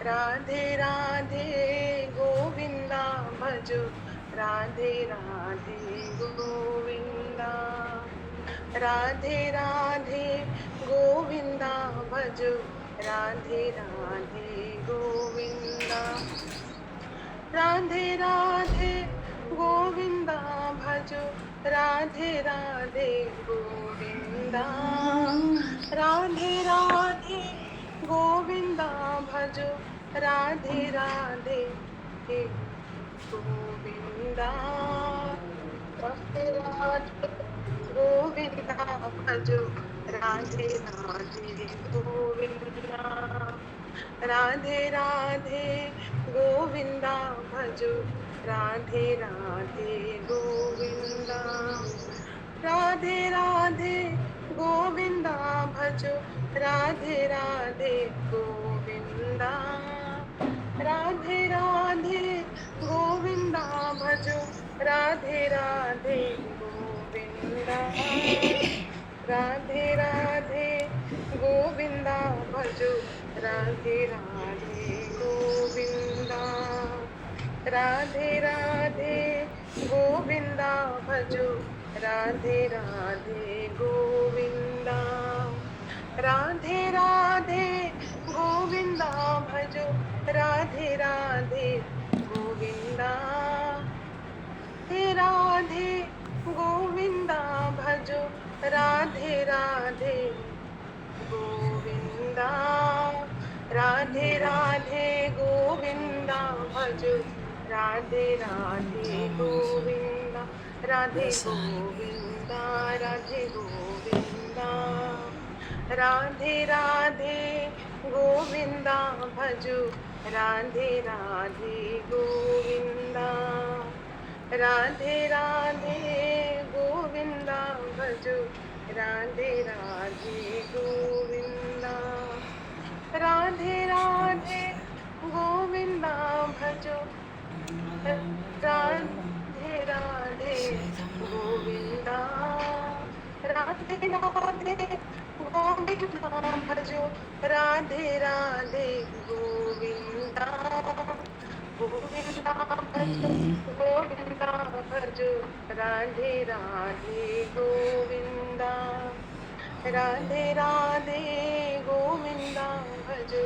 राधे राधे गोविंदा भजो, राधे राधे गोविंदा, राधे राधे गोविंदा भजो, राधे राधे गोविंदा, राधे राधे गोविंदा भजो, राधे राधे गोविंदा, राधे राधे गोविंदा भजो, राधे राधे हे गोविंदा, राधे राधे गोविंदा भजो, राधे राधे गोविंदा, राधे राधे गोविंदा भजो, राधे राधे गोविंदा, राधे राधे गोविंदा भजो, राधे राधे गोविंदा, राधे राधे गोविंदा भजो, राधे राधे गोविंदा, राधे राधे गोविंदा भजो, राधे राधे गोविंदा, राधे राधे गोविंदा भजो, राधे राधे गोविंदा, राधे राधे गोविंदा भजो, राधे राधे गोविंदा, हे राधे गोविंदा भजो, राधे राधे गोविंदा, राधे राधे गोविंदा भजो, राधे राधे गोविंदा, राधे गोविंदा, राधे गोविंदा, राधे राधे गोविंदा भजो, राधे राधे गोविंदा, राधे राधे गोविंदा भजो, राधे राधे गोविंदा, राधे राधे गोविंदा भजो, राधे राधे गोविंदा, राधे राधे गोविंदा भजो, राधे राधे गोविंदा, गोविंदा भजो, गोविंदा भजो, राधे राधे गोविंदा, राधे राधे गोविंदा भजो,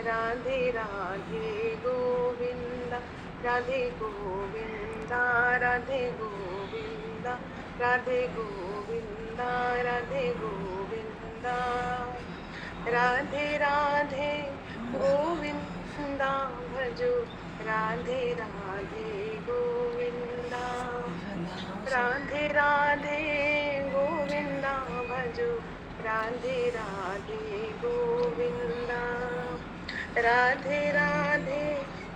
राधे राधे गोविंदा, राधे गोविंदा, राधे गोविंदा, राधे गोविंदा, राधे गोविंदा, राधे राधे गोविंदा भजो, राधे राधे गोविंदा, राधे राधे गोविंदा भजो, राधे राधे गोविंदा, राधे राधे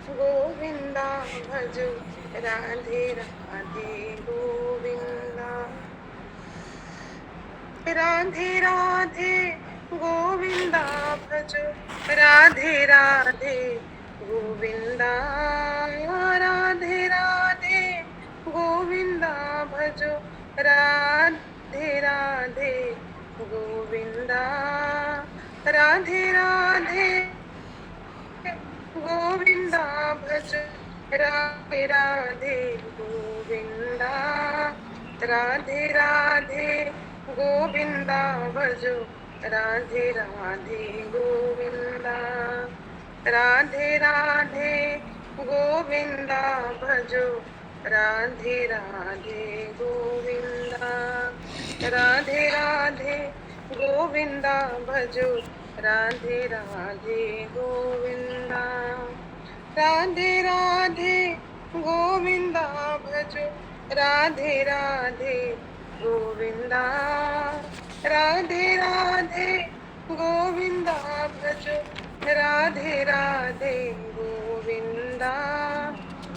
गोविंदा भजो, राधे राधे गोविंदा, राधे राधे गोविंदा भजो, राधे राधे गोविंदा, राधे राधे गोविंदा भजो, राधे राधे गोविंदा, राधे राधे गोविंदा भजो, राधे राधे गोविंदा, राधे राधे गोविंदा भजो, राधे राधे गोविंदा, राधे राधे गोविंदा भजो, राधे राधे गोविंदा, राधे राधे गोविंदा भजो, राधे राधे गोविंदा, राधे राधे गोविंदा भजो, राधे राधे गोविंदा, राधे राधे गोविंदा भजो, राधे राधे गोविंदा,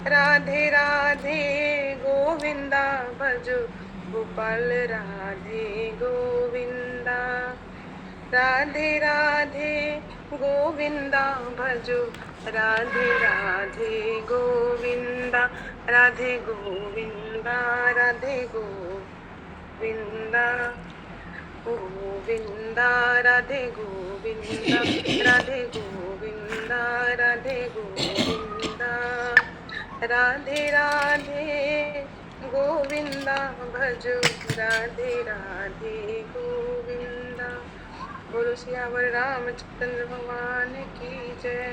राधे राधे गोविंदा भजो, गोपाल राधे गोविंदा, राधे राधे गोविंदा भजो, राधे राधे गोविंदा, राधे गोविंदा, राधे गोविंदा, गोविंदा, राधे गोविंदा, राधे गोविंदा, गोविंदा राधे गोविंदा राधे राधे गोविंदा भजो राधे राधे गोविंदा। बोलो सियावर रामचंद्र भगवान की जय,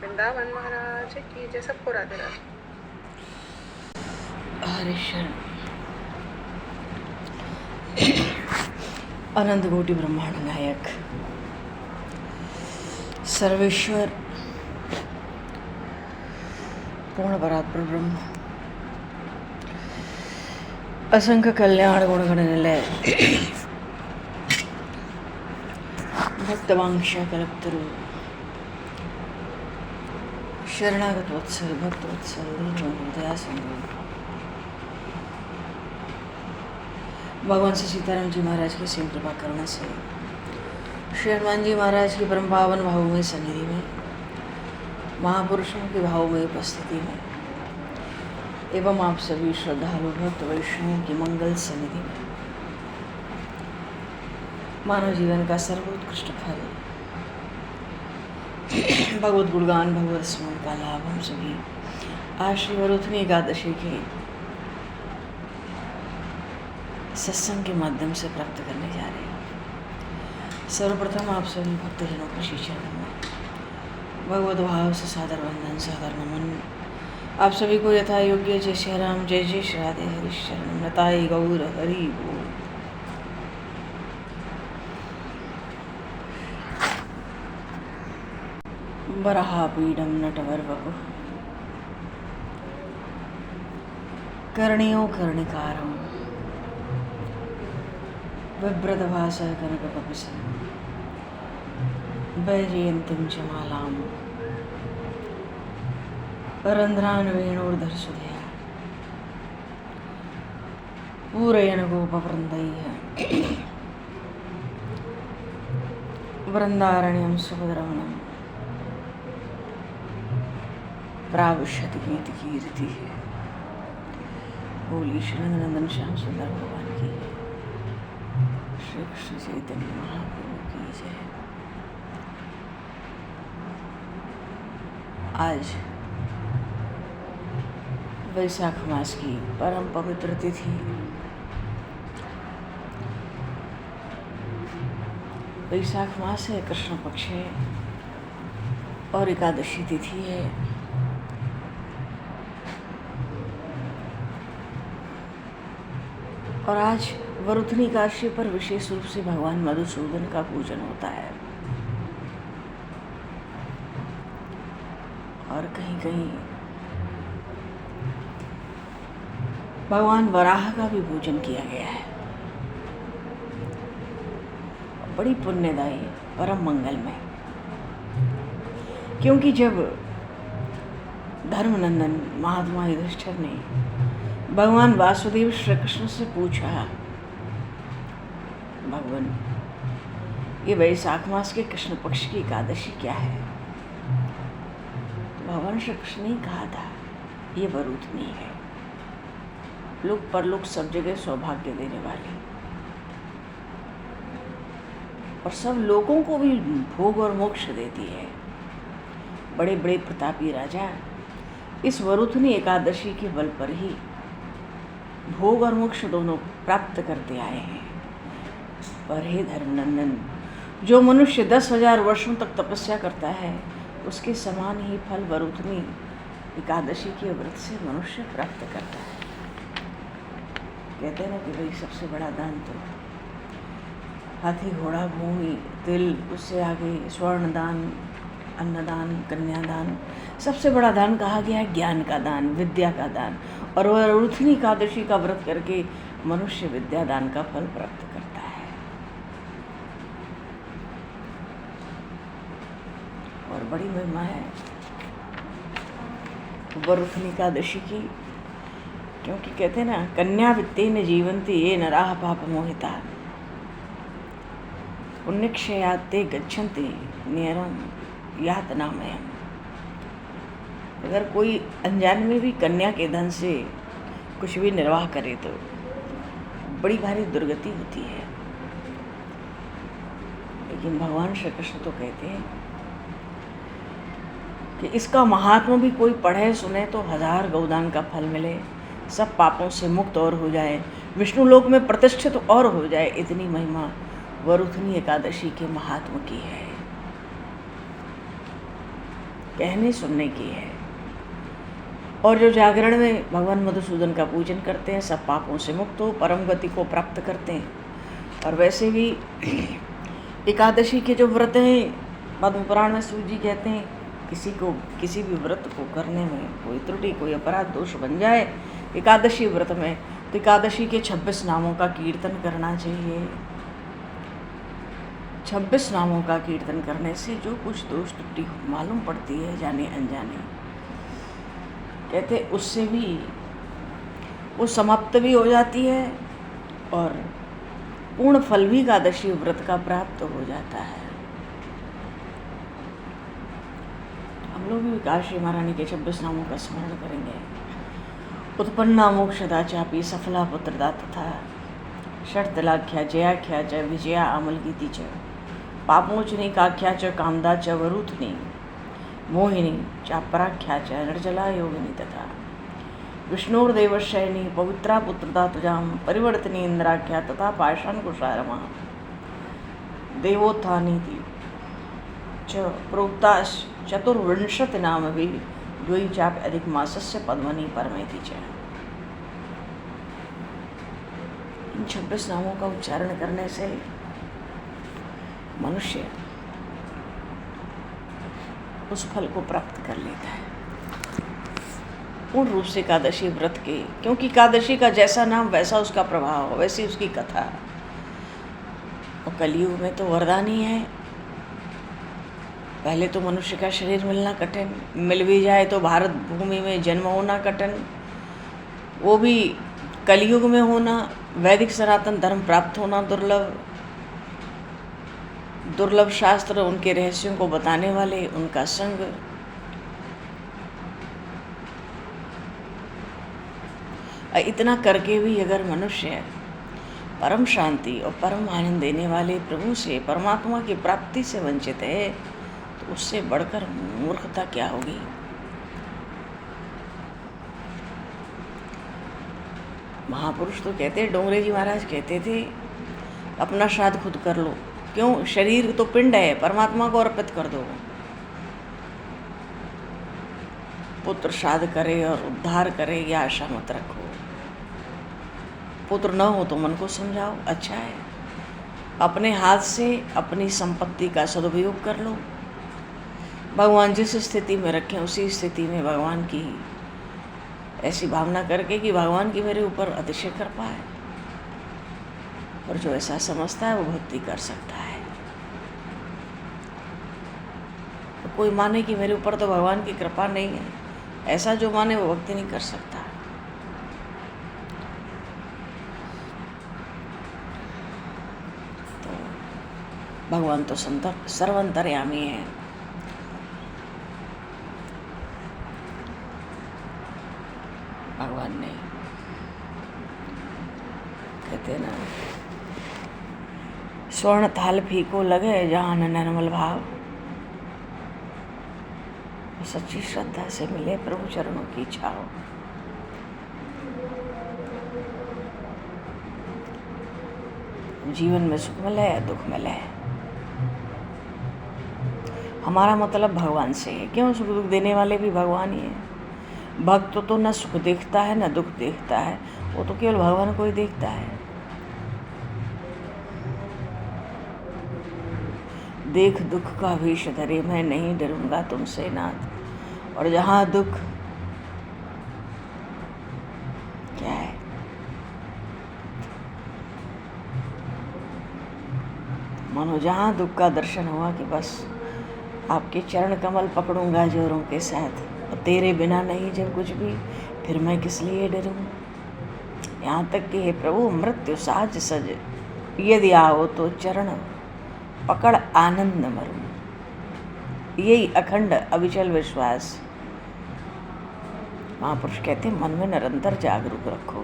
वृंदावन महाराज की जय। सबको राधे राधे। हरे शरण। अनंत कोटि ब्रह्मांड नायक सर्वेश्वर पूर्ण परात्पर ब्रह्म असंख्य कल्याण गुणगण निलय भक्तवांक्षा कल्पतरु शरणागत वत्सल भक्त वत्सल दीनबंधु दया सिंधु भगवान श्री सीताराम जी महाराज की सिंह कृपा करुणा से श्री हनुमान जी महाराज की परम पावन भावमय सन्निधि में महापुरुषों की भावमय उपस्थिति में एवं आप सभी श्रद्धालु भक्त वैष्णवों की मंगल सन्निधि में मानव जीवन का सर्वोत्कृष्ट फल भगवत गुणगान भगवत स्मरण का लाभ हम सभी आज श्री वरुथनी एकादशी के सत्संग के माध्यम से प्राप्त करने जा रहे हैं। सर्वप्रथम आप सभी भक्तजनों को श्री चरणों में भगवत भाव से सादर वंदन सादर नमन। आप सभी को यथा योग्य जय श्री राम जय जय श्री राधे हरि शरण नताई गौर हरि बोल। वराहपीडं नटवरवपुः कर्णियो कर्णिकारं बिभ्रतभासः कनकपपिसं वैजयन्तीं च मालां रन्ध्रान् वेणोर्धरसुधया पूरयन् गोपवृन्दैः वृन्दारण्यं सुभद्रवनं प्राविशति गीतिकीर्ति है। बोली श्री नंदन श्याम सुंदर भगवान की जय, श्री कृष्ण चैतन्य महाप्रभु की जय। आज वैशाख मास की परम पवित्र तिथि वैशाख मास है, कृष्ण पक्ष है और एकादशी तिथि है। और आज वरुथनी एकादशी पर विशेष रूप से भगवान मधुसूदन का पूजन होता है और कहीं कहीं भगवान वराह का भी पूजन किया गया है। बड़ी पुण्यदायी परम मंगलमय, क्योंकि जब धर्मनंदन महात्मा युधिष्ठिर ने भगवान वासुदेव श्री कृष्ण से पूछा, भगवान ये वैशाख मास के कृष्ण पक्ष की एकादशी क्या है, तो भगवान श्री कृष्ण ने कहा था ये वरुथनी है, लोक परलोक सब जगह सौभाग्य देने वाली और सब लोगों को भी भोग और मोक्ष देती है। बड़े बड़े प्रतापी राजा इस वरुथनी एकादशी के बल पर ही भोग और मोक्ष दोनों प्राप्त करते आए हैं। पर हे धर्मनंदन, जो मनुष्य 10,000 वर्षों तक तपस्या करता है उसके समान ही फल वरुथनी एकादशी के व्रत से मनुष्य प्राप्त करता है। कहते हैं ना कि भाई सबसे बड़ा दान तो हाथी घोड़ा भूमि तिल, उससे आगे स्वर्ण दान, अन्नदान, कन्यादान, सबसे बड़ा दान कहा गया है ज्ञान का दान, विद्या का दान। और वह वरुथनी एकादशी का व्रत करके मनुष्य विद्या दान का फल प्राप्त करता है। और बड़ी महिमा है वरुथनी एकादशी की, क्योंकि कहते हैं ना कन्या वित्तेन जीवन्ति ये नराः पाप मोहिता पुण्यक्षयाते गच्छन्ति नेरम यातनामयम्। अगर कोई अनजान में भी कन्या के धन से कुछ भी निर्वाह करे तो बड़ी भारी दुर्गति होती है। लेकिन भगवान श्री कृष्ण तो कहते हैं कि इसका महात्मा भी कोई पढ़े सुने तो 1000 गौदान का फल मिले, सब पापों से मुक्त और हो जाए, विष्णु लोक में प्रतिष्ठित और हो जाए। इतनी महिमा वरुथनी एकादशी के महात्मा की है, कहने सुनने की है। और जो जागरण में भगवान मधुसूदन का पूजन करते हैं सब पापों से मुक्त हो, परम गति को प्राप्त करते हैं। और वैसे भी एकादशी के जो व्रत हैं, पद्म पुराण में सूत जी कहते हैं किसी को किसी भी व्रत को करने में कोई त्रुटि कोई अपराध दोष बन जाए एकादशी व्रत में, तो एकादशी के 26 नामों का कीर्तन करना चाहिए। 26 नामों का कीर्तन करने से जो कुछ दोष त्रुटि मालूम पड़ती है जाने अनजाने, कहते उससे भी वो समाप्त भी हो जाती है और पूर्ण फल भी एकादशी व्रत का प्राप्त हो जाता है। हम लोग भी काशी महारानी के 26 नामों का स्मरण करेंगे। उत्पन्ना मोक्षदा चापी सफला पुत्रदा तथा षट्तलाख्या जयाख्या च विजया अमलगीति च पापोचनी काख्या च कामदा च वरुथनी मोहिनी चापराख्या च निर्जला योगिनी तथा विष्णुर्देवशयनी पवित्रा पुत्रदा तुजाम परिवर्तनी इंद्राख्या तथा पाषाण कुशारमा देवोत्थानीति च प्रोक्ताश चतुर्विंशति नाम भी द्वि चाप अधिक मासस्य पद्मनी परमेति च। इन 26 नामों का उच्चारण करने से मनुष्य उस फल को प्राप्त कर लेता है पूर्ण रूप से एकादशी व्रत के, क्योंकि एकादशी का जैसा नाम वैसा उसका प्रभाव, वैसी उसकी कथा। और कलयुग में तो वरदान ही है। पहले तो मनुष्य का शरीर मिलना कठिन, मिल भी जाए तो भारत भूमि में जन्म होना कठिन, वो भी कलयुग में होना, वैदिक सनातन धर्म प्राप्त होना दुर्लभ। दुर्लभ शास्त्र उनके रहस्यों को बताने वाले, उनका संग। इतना करके भी अगर मनुष्य परम शांति और परम आनंद देने वाले प्रभु से, परमात्मा की प्राप्ति से वंचित है, तो उससे बढ़कर मूर्खता क्या होगी। महापुरुष तो कहते, डोंगरे जी महाराज कहते थे अपना श्राद्ध खुद कर लो। क्यों? शरीर तो पिंड है, परमात्मा को अर्पित कर दो। पुत्र श्राद्ध करे और उद्धार करे यह आशा मत रखो। पुत्र न हो तो मन को समझाओ, अच्छा है, अपने हाथ से अपनी संपत्ति का सदुपयोग कर लो। भगवान जिस स्थिति में रखें उसी स्थिति में भगवान की ऐसी भावना करके कि भगवान की मेरे ऊपर अतिशय कृपा है, और जो ऐसा समझता है वो भक्ति कर सकता है। तो कोई माने कि मेरे ऊपर तो भगवान की कृपा नहीं है, ऐसा जो माने वो भक्ति नहीं कर सकता। तो भगवान तो सर्वंतर्यामी है। भगवान ने कहते ना, स्वर्ण थाल फीको लगे जहाँ न निर्मल भाव, सच्ची श्रद्धा से मिले प्रभु चरणों की छाव। जीवन में सुख मिले या दुख मिले, हमारा मतलब भगवान से है। क्यों? सुख दुख देने वाले भी भगवान ही है। भक्त तो न सुख देखता है न दुख देखता है, वो तो केवल भगवान को ही देखता है। देख दुख का वेश धरे मैं नहीं डरूंगा तुमसे नाथ। और जहाँ दुख क्या है, मानो जहाँ दुख का दर्शन हुआ कि बस आपके चरण कमल पकड़ूंगा जोरों के साथ, और तेरे बिना नहीं जब कुछ भी, फिर मैं किस लिए डरूं। यहाँ तक कि हे प्रभु मृत्यु साज सज यदि आओ तो चरण पकड़ आनंद मरूं। यही अखंड अविचल विश्वास महापुरुष कहते मन में निरंतर जागरूक रखो।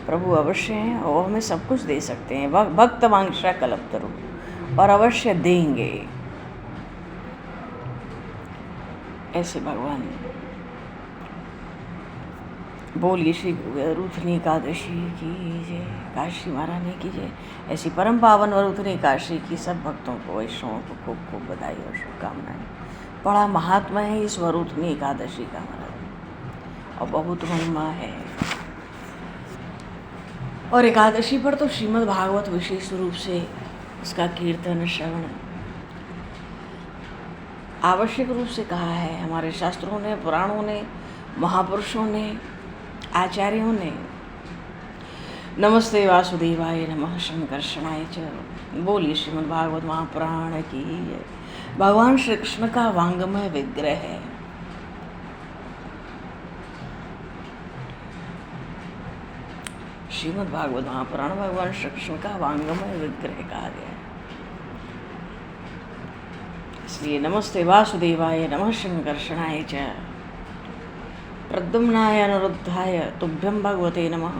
प्रभु अवश्य हैं और हमें सब कुछ दे सकते हैं। भक्त वांछा कल्पतरु, और अवश्य देंगे। ऐसे भगवान बोलिए श्री वरुथनी एकादशी की जय, काशी महारानी की जय। ऐसी परम पावन वरुथनी एकादशी की सब भक्तों को, वैष्णवों को खूब खूब बधाई और शुभकामनाएं। बड़ा महात्मा है इस वरुथनी एकादशी का महाराज, और बहुत महिमा है। और एकादशी पर तो श्रीमद् भागवत विशेष रूप से उसका कीर्तन श्रवण आवश्यक रूप से कहा है हमारे शास्त्रों ने, पुराणों ने, महापुरुषों ने, आचार्यों ने। नमस्ते वासुदेवाय नमः शंकर्षणाय च। बोलिए श्रीमद् भागवत महापुराण की जय। भगवान श्री कृष्ण का वांगमय विग्रह है। श्रीमद् भागवत महापुराण भगवान श्री कृष्ण का वांगमय विग्रह कहा गया है। इसलिए नमस्ते वासुदेवाय नमः शंकर्षणाय च, प्रद्युम्नाय अनिरुद्धाय तुभ्यं भगवते नमः,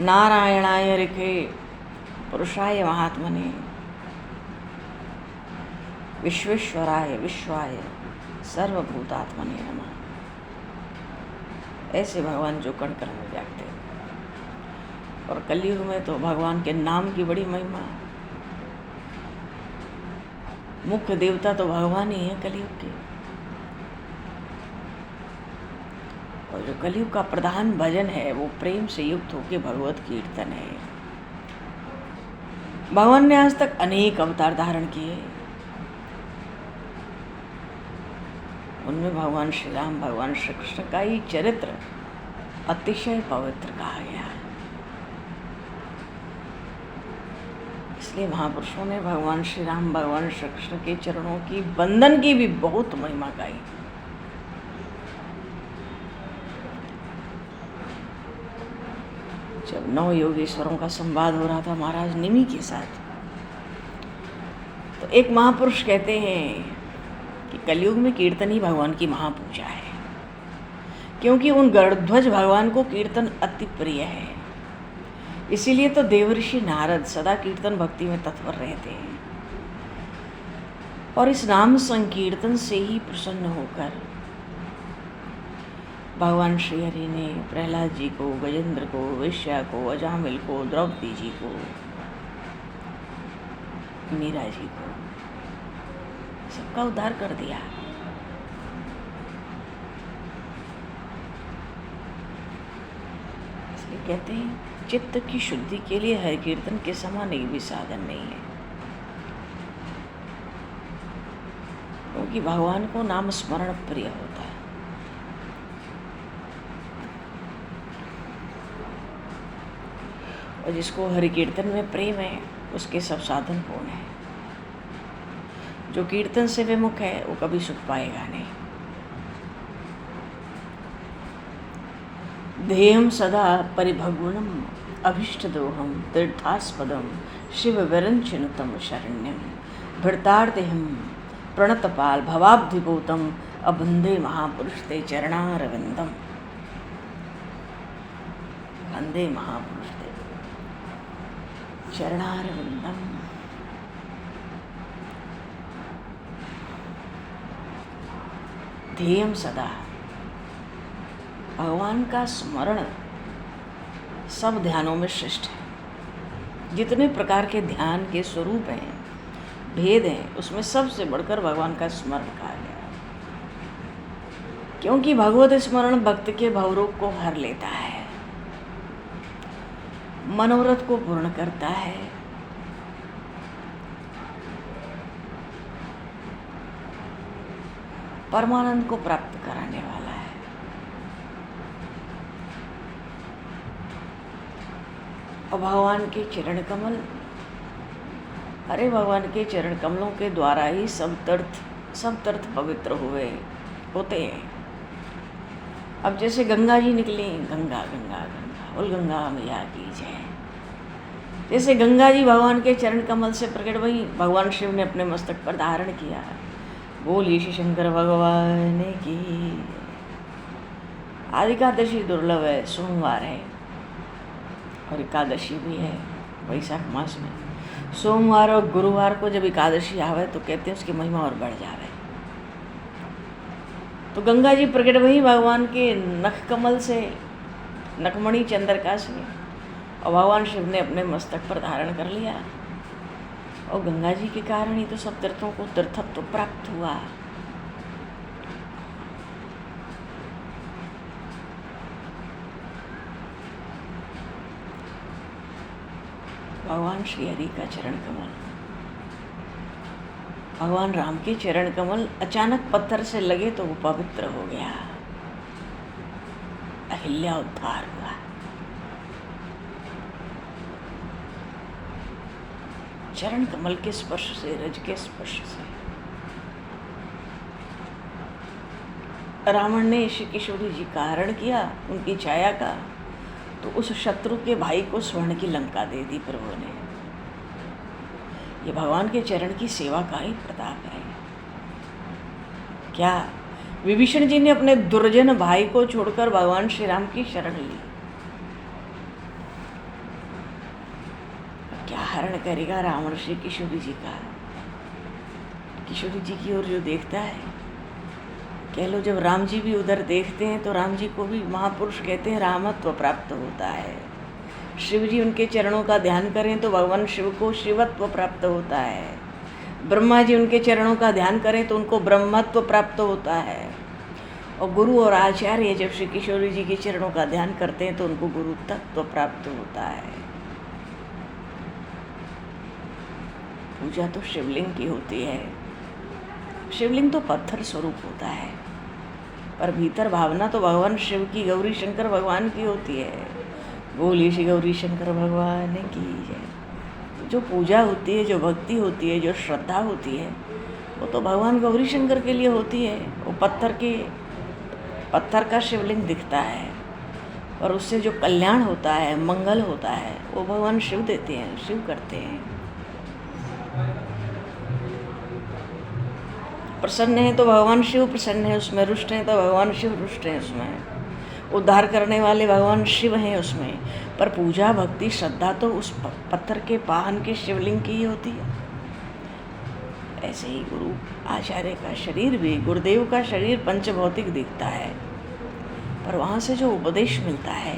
नारायणाय ऋखे पुरुषाय महात्मने, विश्वेश्वराय विश्वाय सर्वभूतात्मने नमः। ऐसे भगवान जो कण कण में व्याप्त हैं। और कलयुग में तो भगवान के नाम की बड़ी महिमा। मुख्य देवता तो भगवान ही है कलयुग के। और जो कलयुग का प्रधान भजन है वो प्रेम से युक्त होकर भगवत कीर्तन है। भगवान ने आज तक अनेक अवतार धारण किए। उनमें भगवान श्री राम, भगवान श्री कृष्ण का ही चरित्र अतिशय पवित्र कहा गया है। इसलिए महापुरुषों ने भगवान श्री राम, भगवान श्री कृष्ण के चरणों की वंदन की भी बहुत महिमा गाई। जब 9 योगेश्वरों का संवाद हो रहा था महाराज निमि के साथ, तो एक महापुरुष कहते हैं कि कलयुग में कीर्तन ही भगवान की महापूजा है, क्योंकि उन गरुड़ध्वज भगवान को कीर्तन अति प्रिय है। इसीलिए तो देवऋषि नारद सदा कीर्तन भक्ति में तत्पर रहते हैं। और इस नाम संकीर्तन से ही प्रसन्न होकर भगवान श्री हरि ने प्रहलाद जी को, गजेंद्र को, वेश्या को, अजामिल को, द्रौपदी जी को, मीरा जी को, सबका उद्धार कर दिया। इसलिए कहते हैं चित्त की शुद्धि के लिए हरि कीर्तन के समान एक भी साधन नहीं है, क्योंकि भगवान को नाम स्मरण प्रिय होता है। और जिसको हरि कीर्तन में प्रेम है उसके सब साधन पूर्ण है। जो कीर्तन से विमुख है वो कभी सुख पाएगा नहीं। ध्येयं सदा परिभगुणम अभीष्टदोहम तीर्थास्पदम शिव विरंचिनुतम शरण्यम भृतार्तिहम प्रणतपाल भवाब्धिभूतम अबंधे महापुरुष ते चरणारविंदम। वंदे महापुरुष ते चरणारविंदम। ध्येयं सदा, भगवान का स्मरण सब ध्यानों में श्रेष्ठ है। जितने प्रकार के ध्यान के स्वरूप हैं, भेद हैं, उसमें सबसे बढ़कर भगवान का स्मरण कहा गया, क्योंकि भगवत स्मरण भक्त के भवरोग को हर लेता है, मनोरथ को पूर्ण करता है, परमानंद को प्राप्त कराने वाला है। और भगवान के चरण कमल, अरे भगवान के चरण कमलों के द्वारा ही सब तीर्थ पवित्र होते हैं। अब जैसे गंगा जी निकली, गंगा गंगा गंगा बोल गंगा मैया की जय। जैसे गंगा जी भगवान के चरण कमल से प्रकट हुई, भगवान शिव ने अपने मस्तक पर धारण किया। बोलिए श्री शंकर भगवान की। आज एकादशी दुर्लभ है, सोमवार है, और एकादशी भी है वैशाख मास में। सोमवार और गुरुवार को जब एकादशी आवे तो कहते हैं उसकी महिमा और बढ़ जावे। तो गंगा जी प्रकट हुई भगवान के नख कमल से, नखमणि चंद्रिका से, और भगवान शिव ने अपने मस्तक पर धारण कर लिया। और गंगा जी के कारण ही तो सब तीर्थों को तीर्थत्व प्राप्त हुआ। भगवान श्री हरि का चरण कमल, भगवान राम के चरण कमल अचानक पत्थर से लगे तो वो पवित्र हो गया, अहिल्या उद्धार हुआ। चरण कमल के स्पर्श से, रज के स्पर्श से। रावण ने श्री किशोरी जी का हरण किया, उनकी छाया का, तो उस शत्रु के भाई को स्वर्ण की लंका दे दी प्रभु ने। ये भगवान के चरण की सेवा का ही प्रताप है। क्या विभीषण जी ने अपने दुर्जन भाई को छोड़कर भगवान श्री राम की शरण ली, क्या हरण करेगा रावण श्री किशोरी जी का। किशोरी जी की ओर जो देखता है, कह लो जब राम जी भी उधर देखते हैं तो राम जी को भी महापुरुष कहते हैं रामत्व प्राप्त होता है। शिव जी उनके चरणों का ध्यान करें तो भगवान शिव को शिवत्व प्राप्त होता है। ब्रह्मा जी उनके चरणों का ध्यान करें तो उनको ब्रह्मत्व प्राप्त होता है। और गुरु और आचार्य जब श्री किशोरी जी के चरणों का ध्यान करते हैं तो उनको गुरु तत्व प्राप्त होता है। पूजा तो शिवलिंग की होती है। शिवलिंग तो पत्थर स्वरूप होता है, पर भीतर भावना तो भगवान शिव की, गौरी शंकर भगवान की होती है। बोली श्री गौरी शंकर भगवान की जय। जो पूजा होती है, जो भक्ति होती है, जो श्रद्धा होती है, वो तो भगवान गौरी शंकर के लिए होती है। वो पत्थर का शिवलिंग दिखता है, और उससे जो कल्याण होता है, मंगल होता है, वो भगवान शिव देते हैं, शिव करते हैं। प्रसन्न है तो भगवान शिव प्रसन्न है उसमें, रुष्ट है तो भगवान शिव रुष्ट है उसमें, उद्धार करने वाले भगवान शिव हैं उसमें। पर पूजा भक्ति श्रद्धा तो उस पत्थर के पाहन के शिवलिंग की ही होती है। ऐसे ही गुरु आचार्य का शरीर भी, गुरुदेव का शरीर पंचभौतिक दिखता है, पर वहाँ से जो उपदेश मिलता है,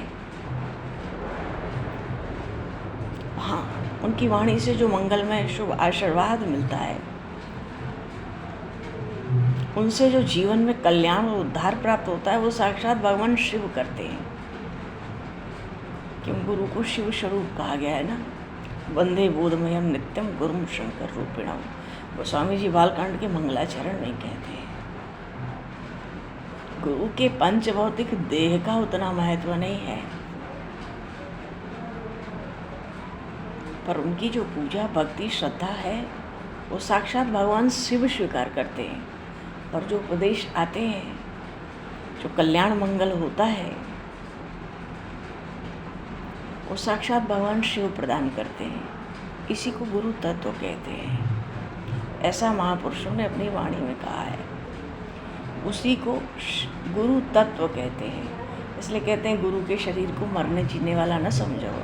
हाँ, उनकी वाणी से जो मंगलमय शुभ आशीर्वाद मिलता है, उनसे जो जीवन में कल्याण और उद्धार प्राप्त होता है, वो साक्षात भगवान शिव करते हैं। क्यों गुरु को शिव स्वरूप कहा गया है ना। वंदे बोधमयम नित्यम गुरुम शंकर रूपिणम। गोस्वामी जी बालकांड के मंगलाचरण में कहते हैं। गुरु के पंचभौतिक देह का उतना महत्व नहीं है, पर उनकी जो पूजा भक्ति श्रद्धा है, वो साक्षात भगवान शिव स्वीकार करते हैं। और जो उपदेश आते हैं, जो कल्याण मंगल होता है, वो साक्षात भगवान शिव प्रदान करते हैं। इसी को गुरु तत्व कहते हैं। ऐसा महापुरुषों ने अपनी वाणी में कहा है। उसी को गुरु तत्व कहते हैं। इसलिए कहते हैं गुरु के शरीर को मरने जीने वाला न समझो,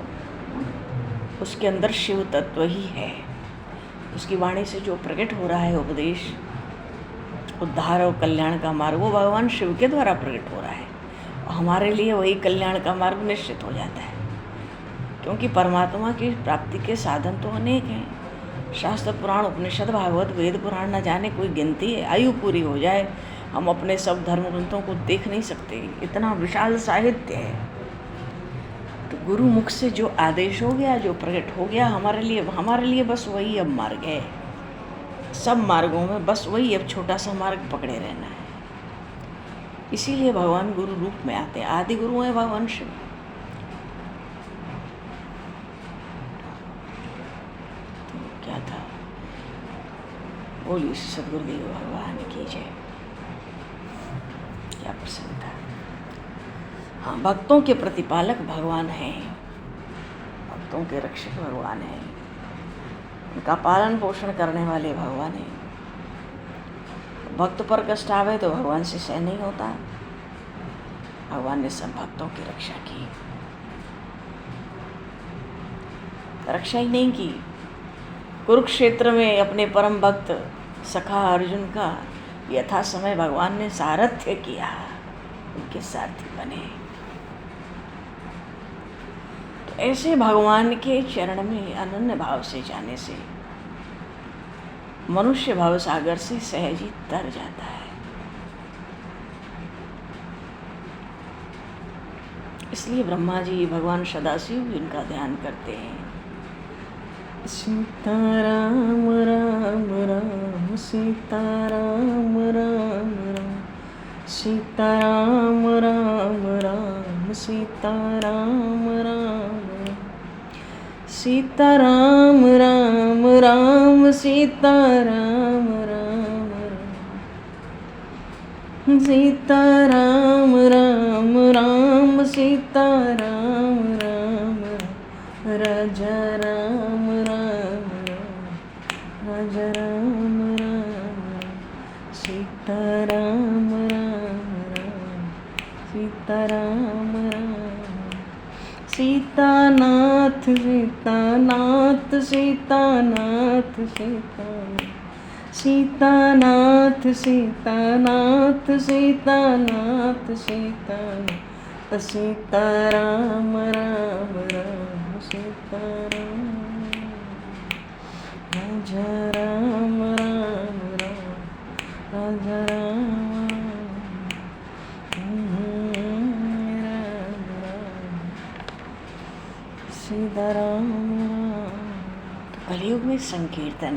उसके अंदर शिव तत्व ही है। उसकी वाणी से जो प्रकट हो रहा है उपदेश, उद्धार और कल्याण का मार्ग, वो भगवान शिव के द्वारा प्रकट हो रहा है। और हमारे लिए वही कल्याण का मार्ग निश्चित हो जाता है, क्योंकि परमात्मा की प्राप्ति के साधन तो अनेक हैं। शास्त्र पुराण उपनिषद भागवत वेद पुराण न जाने कोई गिनती है। आयु पूरी हो जाए हम अपने सब धर्म ग्रंथों को देख नहीं सकते, इतना विशाल साहित्य है। तो गुरु मुख से जो आदेश हो गया, जो प्रकट हो गया, हमारे लिए बस वही अब मार्ग है। सब मार्गों में बस वही अब छोटा सा मार्ग पकड़े रहना है। इसीलिए भगवान गुरु रूप में आते हैं। आदि गुरु है भगवान शिव। तो क्या था, बोली सदगुरुदेव भगवान की जय। क्या प्रसन्न था। हाँ, भक्तों के प्रतिपालक भगवान हैं, भक्तों के रक्षक भगवान हैं, उनका पालन पोषण करने वाले भगवान हैं। भक्त पर कष्ट आवे तो भगवान से सहन नहीं होता। भगवान ने सब भक्तों की रक्षा की। रक्षा ही नहीं की, कुरुक्षेत्र में अपने परम भक्त सखा अर्जुन का यथा समय भगवान ने सारथ्य किया, उनके सारथी बने। तो ऐसे भगवान के चरण में अनन्य भाव से जाने से मनुष्य भाव सागर से सहज ही तर जाता है। इसलिए ब्रह्मा जी, भगवान सदाशिव इनका ध्यान करते हैं। सीताराम राम राम सीताराम राम राम सीताराम राम राम सीताराम राम सीताराम राम राम सीताराम राम राम सीताराम राम राम सीताराम राम राजा राम राम राजा राम राम सीताराम राम राम सीताराम राम सीतानाथ सीतानाथ सीतानाथ सीतानाथ सीतानाथ सीतानाथ सीतानाथ सीताराम राम राम सीताराम राजा राम राम राम राजा राम सीताराम। तो कलयुग में संकीर्तन,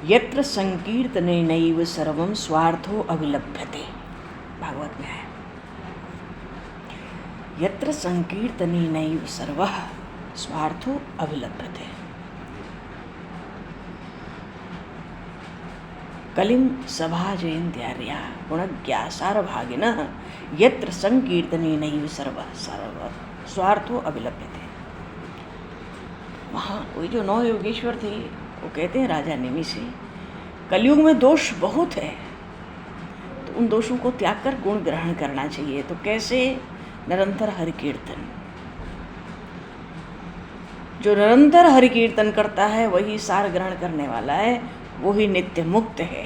यत्र संकीर्तने नैव सर्वं स्वार्थो अभिलभ्यते, भागवत में है। यत्र संकीर्तने नैव सर्वः स्वार्थो अभिलभ्यते। कलिं सभा जयन्त्यार्या गुणज्ञा सारभागिनः यत्र संकीर्तने नैव सर्वः स्वार्थो अभिलभ्यते। वहाँ वही जो 9 योगेश्वर थे, वो कहते हैं राजा नेमि से, कलयुग में दोष बहुत है, तो उन दोषों को त्याग कर गुण ग्रहण करना चाहिए। तो कैसे? निरंतर हरि कीर्तन। जो निरंतर हरि कीर्तन करता है वही सार ग्रहण करने वाला है, वो ही नित्य मुक्त है।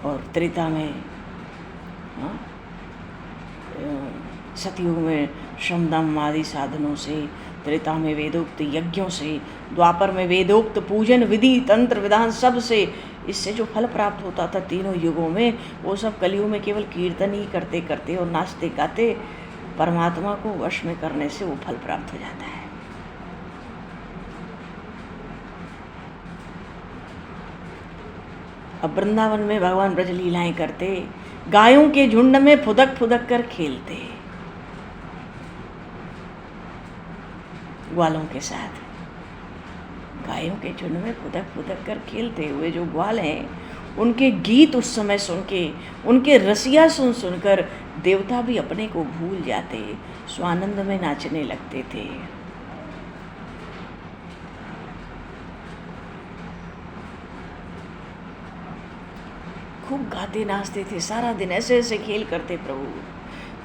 और त्रेता में सतयुग में श्रमदम आदि साधनों से, त्रेता में वेदोक्त यज्ञों से, द्वापर में वेदोक्त पूजन विधि तंत्र विधान सब से, इससे जो फल प्राप्त होता था तीनों युगों में, वो सब कलयुग में केवल कीर्तन ही करते करते और नाचते गाते परमात्मा को वश में करने से वो फल प्राप्त हो जाता है। अब वृंदावन में भगवान ब्रज लीलाएं करते, गायों के झुंड में फुदक फुदक कर खेलते, ग्वालों के साथ गायों के झुंड में फुदक फुदक कर खेलते हुए जो ग्वाल हैं, उनके गीत उस समय सुन के, उनके रसिया सुन सुनकर देवता भी अपने को भूल जाते, स्वानंद में नाचने लगते थे। खूब गाते नाचते थे, सारा दिन ऐसे ऐसे खेल करते प्रभु।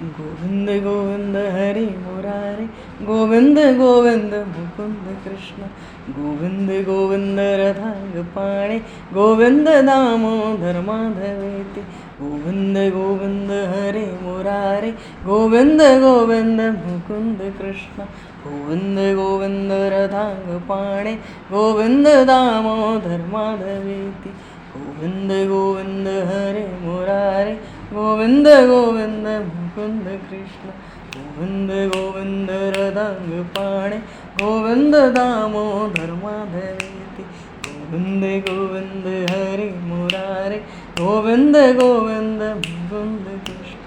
गोविंद गोविंद हरि मुरारे, गोविंद गोविंद मुकुंद कृष्ण, गोविंद गोविंद रथांग पाणे, गोविंद दामोदर माधवेति, गोविंद गोविंद हरि मुरारे, गोविंद गोविंद मुकुंद कृष्ण, गोविंद गोविंद रथांग पाणे, गोविंद दामोदर माधवेति, गोविंद गोविंद हरे मुरारे, गोविंद गोविंद मुकुंद कृष्ण, गोविंद गोविंद रदांग पाणे, गोविंद दामोदर माधवेति, गोविंद गोविंद हरे मुरारे, गोविंद गोविंद मुकुंद कृष्ण,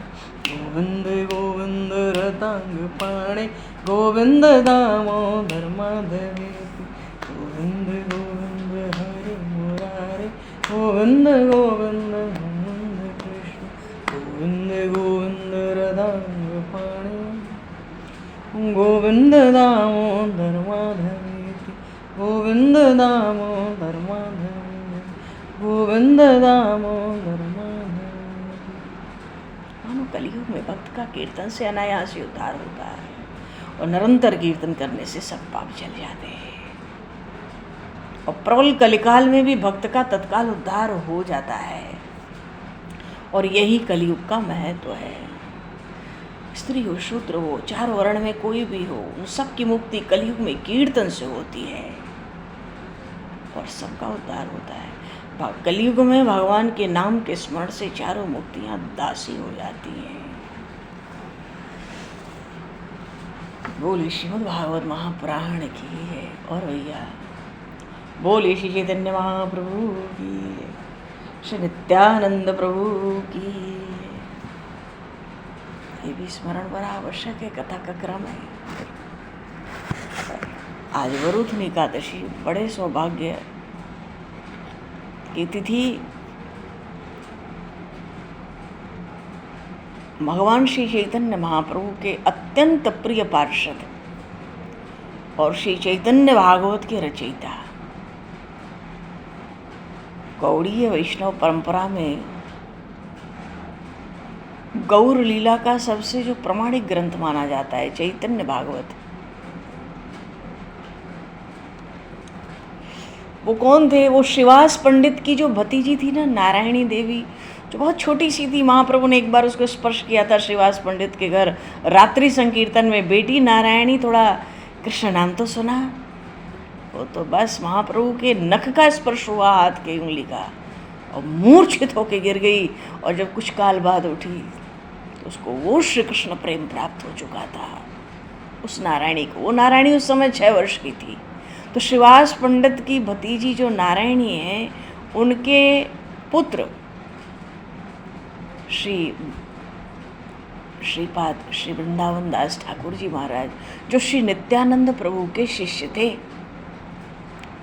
गोविंद गोविंद रदांग पाणे, गोविंद दामोदर माधवेति, गोविंद गोविंद हरे मुरारे, गोविंद गोविंद मुकुंद कृष्ण, गोविंद गोविंद रदांग पाणे, गोविंद दामोदर माधवेति, गोविंद दामोदर माधवेति, गोविंद दामोदर माधवेति। मानो कलयुग में भक्त का कीर्तन से अनायास ही उद्धार होता है और निरंतर कीर्तन करने से सब पाप चल जाते हैं। और प्रबल कलिकाल में भी भक्त का तत्काल उद्धार हो जाता है। और यही कलयुग का महत्व है। स्त्री हो, शूद्र हो, चारों वर्ण में कोई भी हो, उन सबकी मुक्ति कलयुग में कीर्तन से होती है और सबका उद्धार होता है। कलयुग में भगवान के नाम के स्मरण से चारों मुक्तियां दासी हो जाती हैं। बोले श्रीमद् भागवत महापुराण की है। और भैया बोले श्री चैतन्य महाप्रभु की, श्री नित्यानंद प्रभु की। ये भी स्मरण बड़ा आवश्यक है। कथा का क्रम है। आज वरुथनी एकादशी बड़े सौभाग्य की तिथि। भगवान श्री चैतन्य महाप्रभु के अत्यंत प्रिय पार्षद और श्री चैतन्य भागवत के रचयिता, गौड़ीय वैष्णव परंपरा में गौर लीला का सबसे जो प्रमाणिक ग्रंथ माना जाता है चैतन्य भागवत। वो कौन थे? वो श्रीवास पंडित की जो भतीजी थी ना, नारायणी देवी, जो बहुत छोटी सी थी। महाप्रभु ने एक बार उसको स्पर्श किया था श्रीवास पंडित के घर रात्रि संकीर्तन में। बेटी नारायणी, थोड़ा कृष्ण नाम तो सुना। वो तो बस महाप्रभु के नख का स्पर्श हुआ, हाथ की उंगली का, और मूर्छित होके गिर गई। और जब कुछ काल बाद उठी तो उसको वो श्री कृष्ण प्रेम प्राप्त हो चुका था, उस नारायणी को। वो नारायणी उस समय 6 वर्ष की थी। तो श्रीवास पंडित की भतीजी जो नारायणी है, उनके पुत्र श्रीपाद श्री वृंदावन दास ठाकुर जी महाराज, जो श्री नित्यानंद प्रभु के शिष्य थे,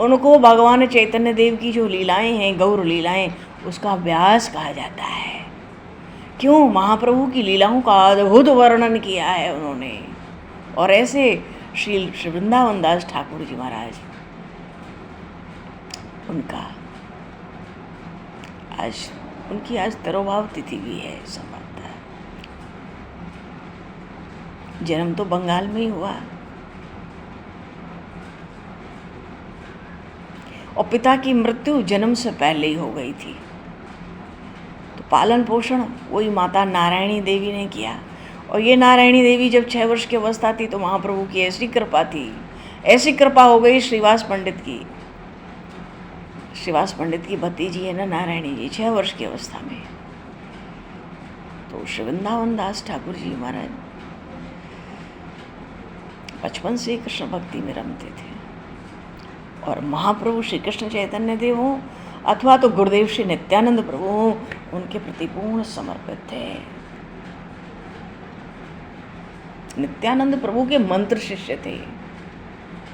उनको भगवान चैतन्य देव की जो लीलाएं हैं, गौर लीलाएं, उसका व्यास कहा जाता है। क्यों? महाप्रभु की लीलाओं का अद्भुत वर्णन किया है उन्होंने। और ऐसे श्री वृंदावन दास ठाकुर जी महाराज, उनकी आज तिरोभाव तिथि भी है। संभवतः जन्म तो बंगाल में ही हुआ और पिता की मृत्यु जन्म से पहले ही हो गई थी। तो पालन पोषण वही माता नारायणी देवी ने किया। और ये नारायणी देवी जब 6 वर्ष की अवस्था थी तो महाप्रभु की ऐसी कृपा थी, ऐसी कृपा हो गई श्रीवास पंडित की। श्रीवास पंडित की भतीजी है ना नारायणी जी, 6 वर्ष की अवस्था में। तो श्री वृंदावन दास ठाकुर जी महाराज बचपन से कृष्ण भक्ति में रमते थे। और महाप्रभु श्री कृष्ण चैतन्य देव हों अथवा तो गुरुदेव श्री नित्यानंद प्रभु हों, उनके प्रति पूर्ण समर्पित थे। नित्यानंद प्रभु के मंत्र शिष्य थे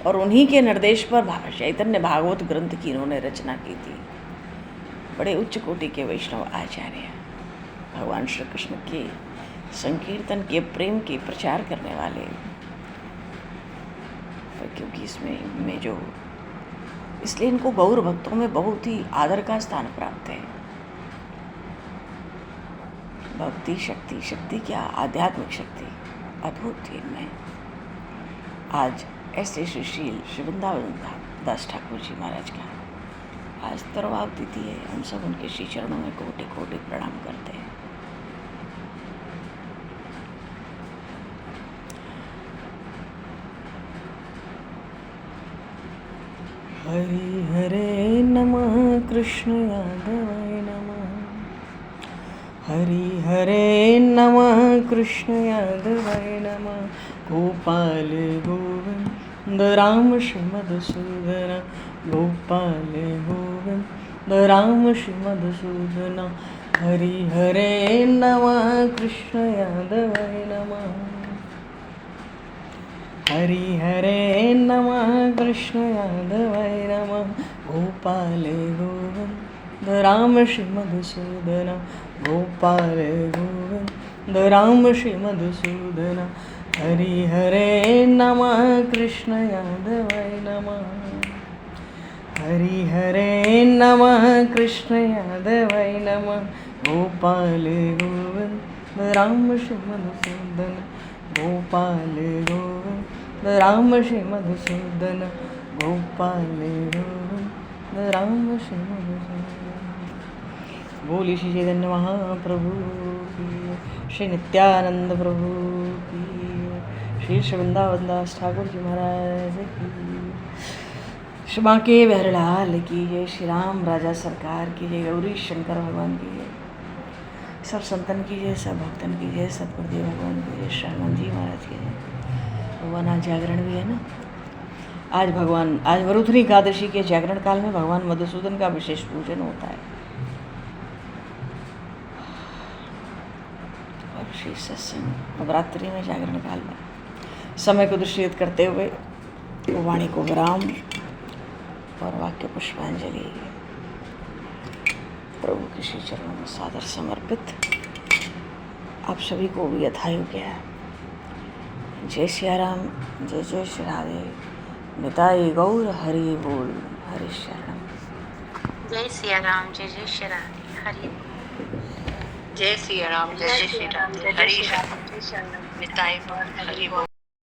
और उन्हीं के निर्देश पर चैतन्य भागवत ग्रंथ की इन्होंने रचना की थी। बड़े उच्च कोटि के वैष्णव आचार्य, भगवान श्री कृष्ण के संकीर्तन के प्रेम के प्रचार करने वाले। क्योंकि इसमें जो इसलिए इनको गौर भक्तों में बहुत ही आदर का स्थान प्राप्त है। भक्ति शक्ति क्या, आध्यात्मिक शक्ति अद्भुत थी इनमें। आज ऐसे सुशील श्री वृंदावन दास ठाकुर जी महाराज का आज तिरोभाव तिथि है। हम सब उनके श्री चरणों में कोटि कोटि प्रणाम करते हैं। हरि हरे नमः कृष्ण यादवाय नमः। हरि हरे नमः कृष्ण यादवाय नमः। गोपाल गोविंद राम श्री मधुसूदन, गोपाल गोविंद राम श्री मधुसूदन। हरि हरे नमः कृष्ण यादवाय नमः। हरि हरे नमः कृष्ण यादवाय नमः। गोपाल गोविंद राम श्री मधुसूदन, गोपाल गोविंद राम श्री मधुसूदन। हरि हरे नमः कृष्ण यादवाय नमः। हरि हरे नमः कृष्ण यादवाय नमः। गोपाल गोविंद राम श्री मधुसूदन, गोपाल गोविंद राम श्री मधुसूदन। गोपाल गोविंद राम श्याम। बोली श्री चैतन्य महाप्रभु की, श्री नित्यानंद प्रभु की, श्री वृंदावन दास ठाकुर जी महाराज की, श्री बांके बिहारीलाल की जय, श्री राम राजा सरकार की जय, गौरी शंकर भगवान की जय, सब संतन की जय, सब भक्तन की जय, सतगुरुदेव भगवान की जय, शर्मन जी महाराज की जय। भगवान आज जागरण भी है ना। आज वरुथनी एकादशी के जागरण काल में भगवान मधुसूदन का विशेष पूजन होता है। और श्री सत्संग नवरात्रि में जागरण काल में समय को दृष्टिगत करते हुए वाणी को विराम और वाक्य पुष्पांजलि प्रभु के श्री चरणों में सादर समर्पित। आप सभी को भी यथायोग्य है। जय सिया राम, जय जय श्री राधे, निताई गौर हरि बोल, हरि शरणम। जय सिया राम, जय जय श्री राधे, हरि बोल। जय सिया राम, जय जय श्री राधे, हरि शरणम, निताई गौर हरि बोल।